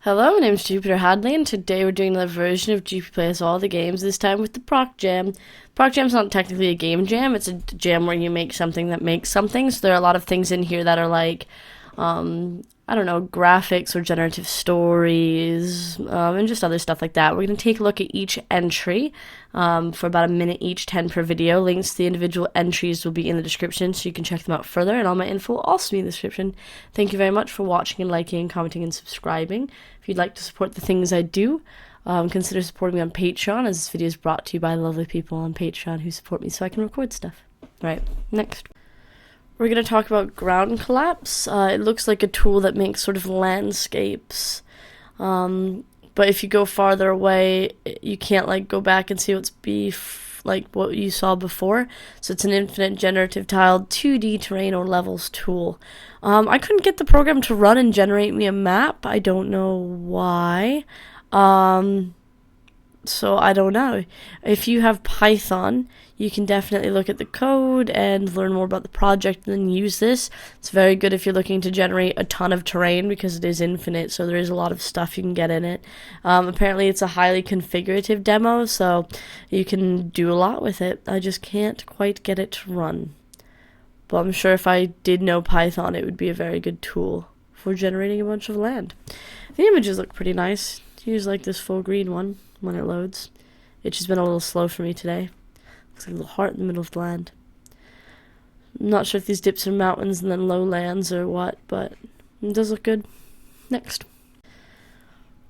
Hello, my name is Jupiter Hadley, and today we're doing another version of Jupi Plays All the Games, this time with the ProcJam. ProcJam's not technically a game jam, it's a jam where you make something that makes something, so there are a lot of things in here that are like, I don't know, graphics or generative stories, and just other stuff like that. We're going to take a look at each entry for about a minute each, 10 per video. Links to the individual entries will be in the description, so you can check them out further, and all my info will also be in the description. Thank you very much for watching and liking and commenting and subscribing. If you'd like to support the things I do, consider supporting me on Patreon, as this video is brought to you by the lovely people on Patreon who support me so I can record stuff. Right, next. We're going to talk about GroundCollapse. It looks like a tool that makes sort of landscapes, but if you go farther away, you can't like go back and see what's like what you saw before. So it's an infinite generative tiled 2D terrain or levels tool. I couldn't get the program to run and generate me a map. I don't know why. So I don't know. If you have Python, you can definitely look at the code and learn more about the project and then use this. It's very good if you're looking to generate a ton of terrain because it is infinite, so there is a lot of stuff you can get in it. Apparently it's a highly configurative demo, so you can do a lot with it. I just can't quite get it to run. But I'm sure if I did know Python, it would be a very good tool for generating a bunch of land. The images look pretty nice. Here's like this full green one when it loads. It's just been a little slow for me today. Looks like a little heart in the middle of the land. I'm not sure if these dips are mountains and then lowlands or what, but it does look good. Next.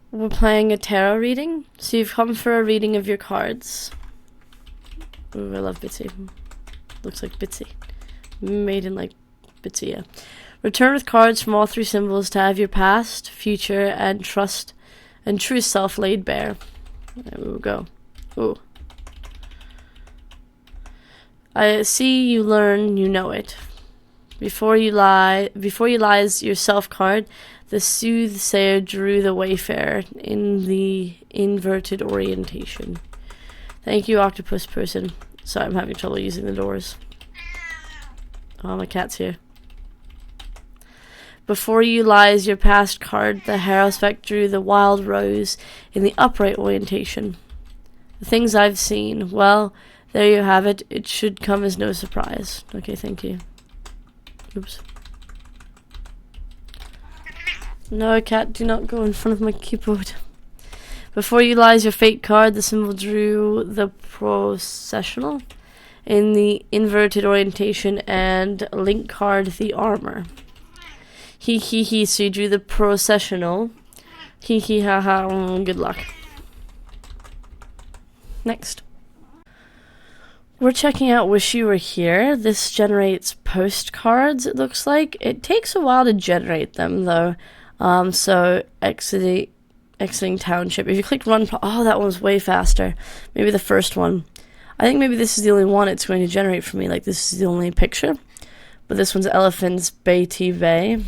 We're playing a tarot reading. So you've come for a reading of your cards. Ooh, I love Bitsy. Looks like Bitsy. Made in like Bitsy, yeah. Return with cards from all three symbols to have your past, future, and true self laid bare. There we go. Ooh. I see, you learn, you know it. Before you lies your self card, the soothsayer drew the wayfarer in the inverted orientation. Thank you, octopus person. Sorry, I'm having trouble using the doors. Oh, my cat's here. Before you lies your past card, the harrowspec drew the wild rose in the upright orientation. The things I've seen, well, there you have it. It should come as no surprise. Okay, thank you. Oops. No, cat, do not go in front of my keyboard. Before you lies your fate card, the symbol drew the processional in the inverted orientation and link card the armor. He, so you drew the processional. He, haha, good luck. Next. We're checking out Wish You Were Here. This generates postcards, it looks like. It takes a while to generate them, though. So, exiting township. If you click run, oh, that one's way faster. Maybe the first one. I think maybe this is the only one it's going to generate for me. Like, this is the only picture. But this one's Elephant's Bay T Bay.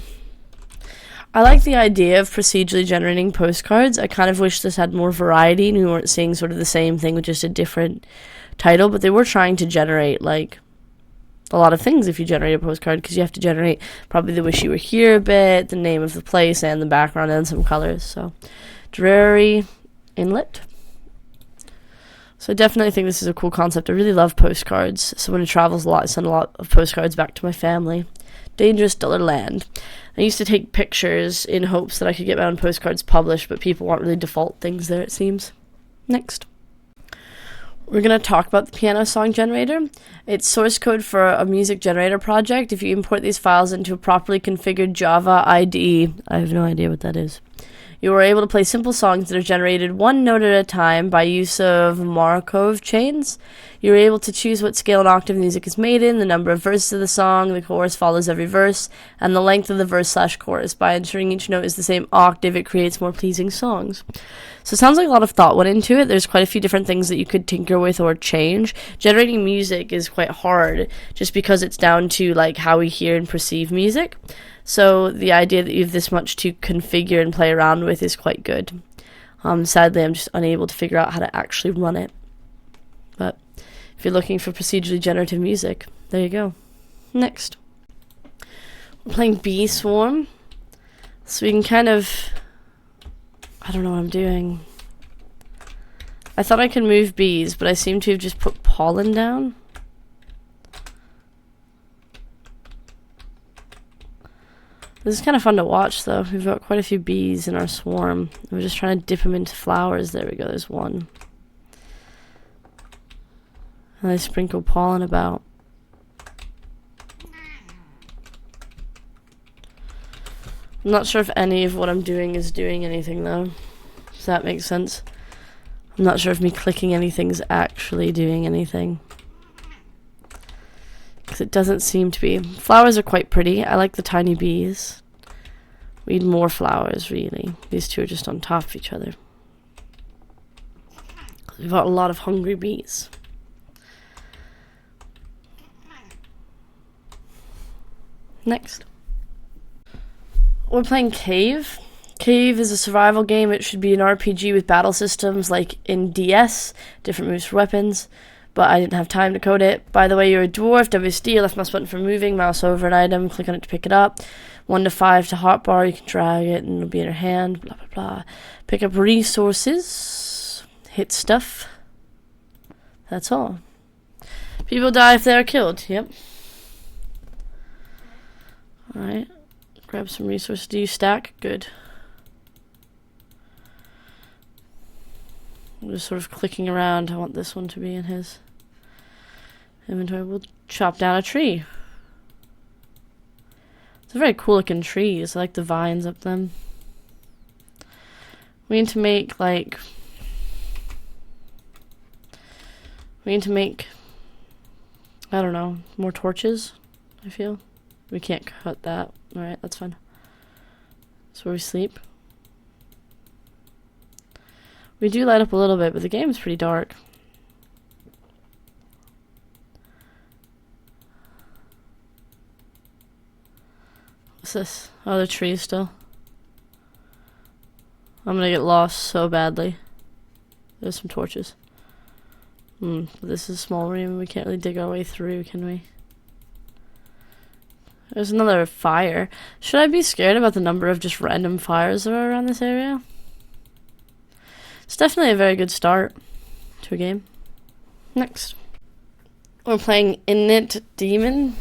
I like the idea of procedurally generating postcards. I kind of wish this had more variety and we weren't seeing sort of the same thing with just a different title, but they were trying to generate like a lot of things if you generate a postcard, because you have to generate probably the Wish You Were Here bit, the name of the place, and the background, and some colors. So, Dreary Inlet. So I definitely think this is a cool concept. I really love postcards. So when I travels a lot, I send a lot of postcards back to my family. Dangerous Duller Land. I used to take pictures in hopes that I could get my own postcards published, but people want really default things there, it seems. Next. We're going to talk about the piano song generator. It's source code for a music generator project. If you import these files into a properly configured Java IDE, I have no idea what that is, you are able to play simple songs that are generated one note at a time by use of Markov chains. You're able to choose what scale and octave music is made in, the number of verses of the song, the chorus follows every verse, and the length of the verse/chorus. By ensuring each note is the same octave, it creates more pleasing songs. So it sounds like a lot of thought went into it. There's quite a few different things that you could tinker with or change. Generating music is quite hard, just because it's down to like how we hear and perceive music. So the idea that you have this much to configure and play around with is quite good. Sadly, I'm just unable to figure out how to actually run it. But if you're looking for procedurally generative music, there you go. Next. We're playing Bee Swarm. So we can kind of I don't know what I'm doing. I thought I could move bees, but I seem to have just put pollen down. This is kind of fun to watch, though. We've got quite a few bees in our swarm. We're just trying to dip them into flowers. There we go, there's one. And they sprinkle pollen about. I'm not sure if any of what I'm doing is doing anything, though. Does that make sense? I'm not sure if me clicking anything is actually doing anything. Because it doesn't seem to be. Flowers are quite pretty. I like the tiny bees. We need more flowers, really. These two are just on top of each other. We've got a lot of hungry bees. Next. We're playing Cave. Cave is a survival game. It should be an RPG with battle systems like in DS, different moves for weapons, but I didn't have time to code it. By the way, you're a dwarf, WSD, left mouse button for moving, mouse over an item, click on it to pick it up, 1 to 5 to hotbar, you can drag it and it'll be in your hand, blah blah blah. Pick up resources, hit stuff, that's all. People die if they are killed, yep. Alright, grab some resources. Do you stack? Good. I'm just sort of clicking around. I want this one to be in his inventory. We'll chop down a tree. It's a very cool looking trees. I like the vines up them. We need to make like... We need to make... I don't know. More torches, I feel. We can't cut that. Alright, that's fine. That's where we sleep. We do light up a little bit, but the game is pretty dark. What's this? Oh, the trees still. I'm gonna get lost so badly. There's some torches. This is a small room. We can't really dig our way through, can we? There's another fire. Should I be scared about the number of just random fires that are around this area? It's definitely a very good start to a game. Next. We're playing Init Daemon.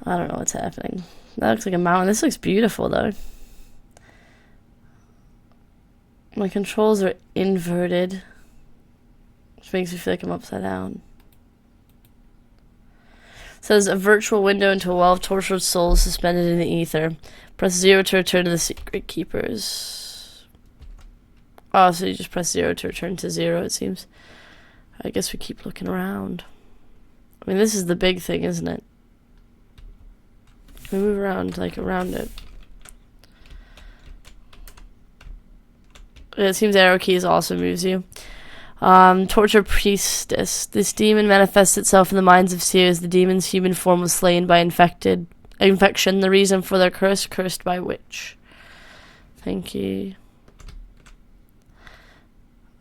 I don't know what's happening. That looks like a mountain. This looks beautiful, though. My controls are inverted, which makes me feel like I'm upside down. It says, a virtual window into a well of tortured souls suspended in the ether. Press 0 to return to the secret keepers. Oh, so you just press 0 to return to 0, it seems. I guess we keep looking around. I mean, this is the big thing, isn't it? We move around, like, around it. It seems arrow keys also moves you. Torture Priestess. This demon manifests itself in the minds of seers. The demon's human form was slain by infection. The reason for their curse, cursed by witch. Thank you.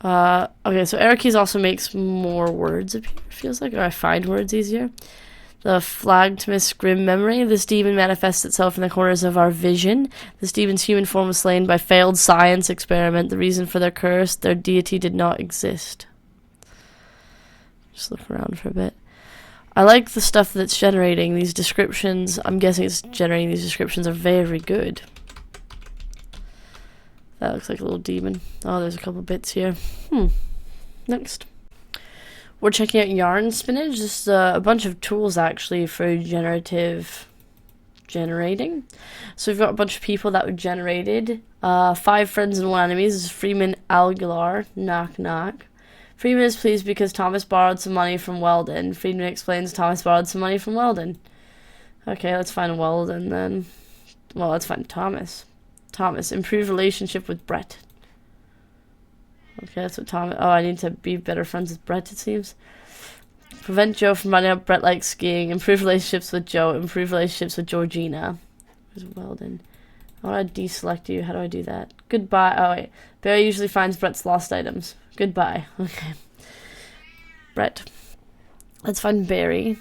Okay, so arrow keys also makes more words appear, feels like, or I find words easier. The Phlegmatis Grim Memory. This demon manifests itself in the corners of our vision. This demon's human form was slain by failed science experiment. The reason for their curse, their deity did not exist. Just look around for a bit. I like the stuff that's generating these descriptions. I'm guessing it's generating these descriptions are very good. That looks like a little demon. Oh, there's a couple bits here. Next. We're checking out YarnSpinach. This is a bunch of tools, actually, for generating. So we've got a bunch of people that were generated. 5 friends and 1 enemies. This is Freeman Aguilar. Knock, knock. Freeman is pleased because Thomas borrowed some money from Weldon. Freeman explains Thomas borrowed some money from Weldon. Okay, let's find Weldon then. Well, let's find Thomas. Thomas, improve relationship with Brett. Okay, that's what Thomas... Oh, I need to be better friends with Brett, it seems. Prevent Joe from running up Brett like skiing. Improve relationships with Joe. Improve relationships with Georgina. Where's Weldon? I want to deselect you. How do I do that? Goodbye. Oh, wait. Barry usually finds Brett's lost items. Goodbye. Okay. Brett. Let's find Barry.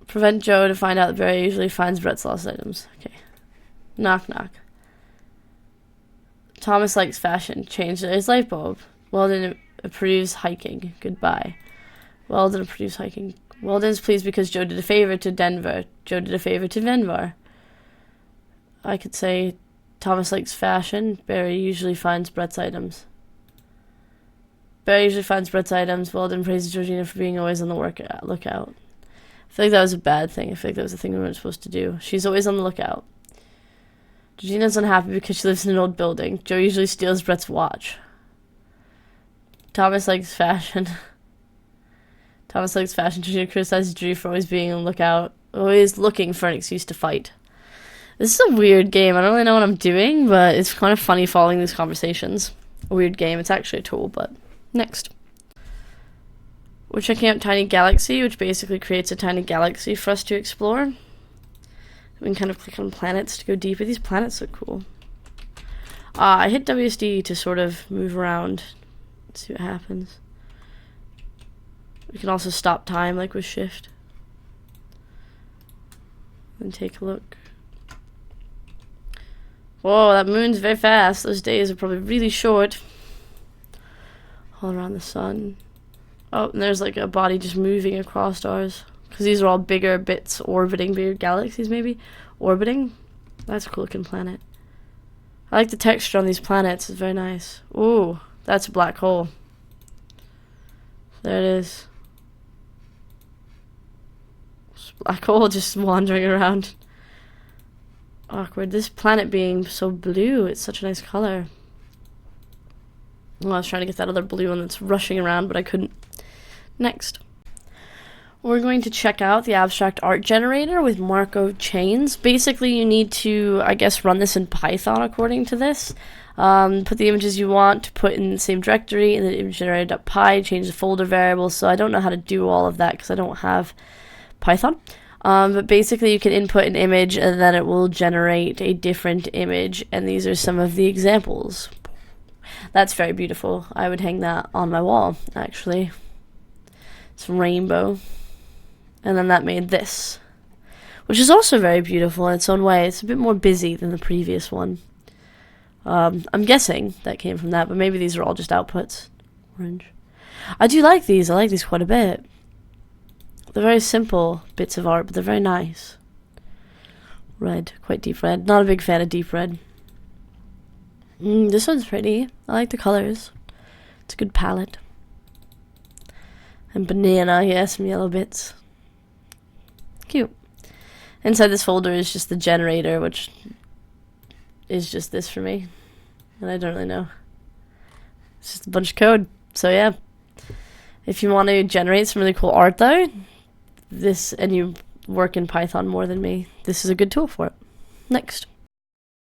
Prevent Joe to find out that Barry usually finds Brett's lost items. Okay. Knock, knock. Thomas likes fashion. Change his light bulb. Weldon approves hiking. Goodbye. Weldon approves hiking. Weldon's pleased because Joe did a favor to Denver. Joe did a favor to Denver. I could say Thomas likes fashion. Barry usually finds Brett's items. Barry usually finds Brett's items. Weldon praises Georgina for being always on the lookout. I feel like that was a bad thing. I feel like that was a thing we weren't supposed to do. She's always on the lookout. Georgina's unhappy because she lives in an old building. Joe usually steals Brett's watch. Thomas likes fashion. Thomas likes fashion. Georgina criticizes Drew for always being on the lookout. Always looking for an excuse to fight. This is a weird game. I don't really know what I'm doing, but it's kind of funny following these conversations. A weird game. It's actually a tool, but... Next. We're checking out Tiny Galaxy, which basically creates a tiny galaxy for us to explore. We can kind of click on planets to go deeper. These planets look cool. I hit WSD to sort of move around. Let's see what happens. We can also stop time, like with Shift. And take a look. Whoa, that moon's very fast. Those days are probably really short. All around the sun. Oh, and there's like a body just moving across stars. Because these are all bigger bits orbiting, bigger galaxies maybe. Orbiting. That's a cool looking planet. I like the texture on these planets. It's very nice. Ooh, that's a black hole. There it is. It's a black hole just wandering around. Awkward. This planet being so blue, it's such a nice color. Well, I was trying to get that other blue one that's rushing around, but I couldn't. Next. We're going to check out the abstract art generator with Markov chains. Basically, you need to, I guess, run this in Python according to this. Put the images you want to put in the same directory, and then image generator.py, change the folder variables. So I don't know how to do all of that because I don't have Python. But basically, you can input an image, and then it will generate a different image. And these are some of the examples. That's very beautiful. I would hang that on my wall, actually. It's rainbow. And then that made this, which is also very beautiful in its own way. It's a bit more busy than the previous one. I'm guessing that came from that, but maybe these are all just outputs. Orange. I do like these. I like these quite a bit. They're very simple bits of art, but they're very nice. Red. Quite deep red. Not a big fan of deep red. This one's pretty. I like the colors. It's a good palette. And banana, yeah, some yellow bits. Cute. Inside this folder is just the generator, which is just this for me. And I don't really know. It's just a bunch of code. So yeah. If you want to generate some really cool art though, and you work in Python more than me, this is a good tool for it. Next.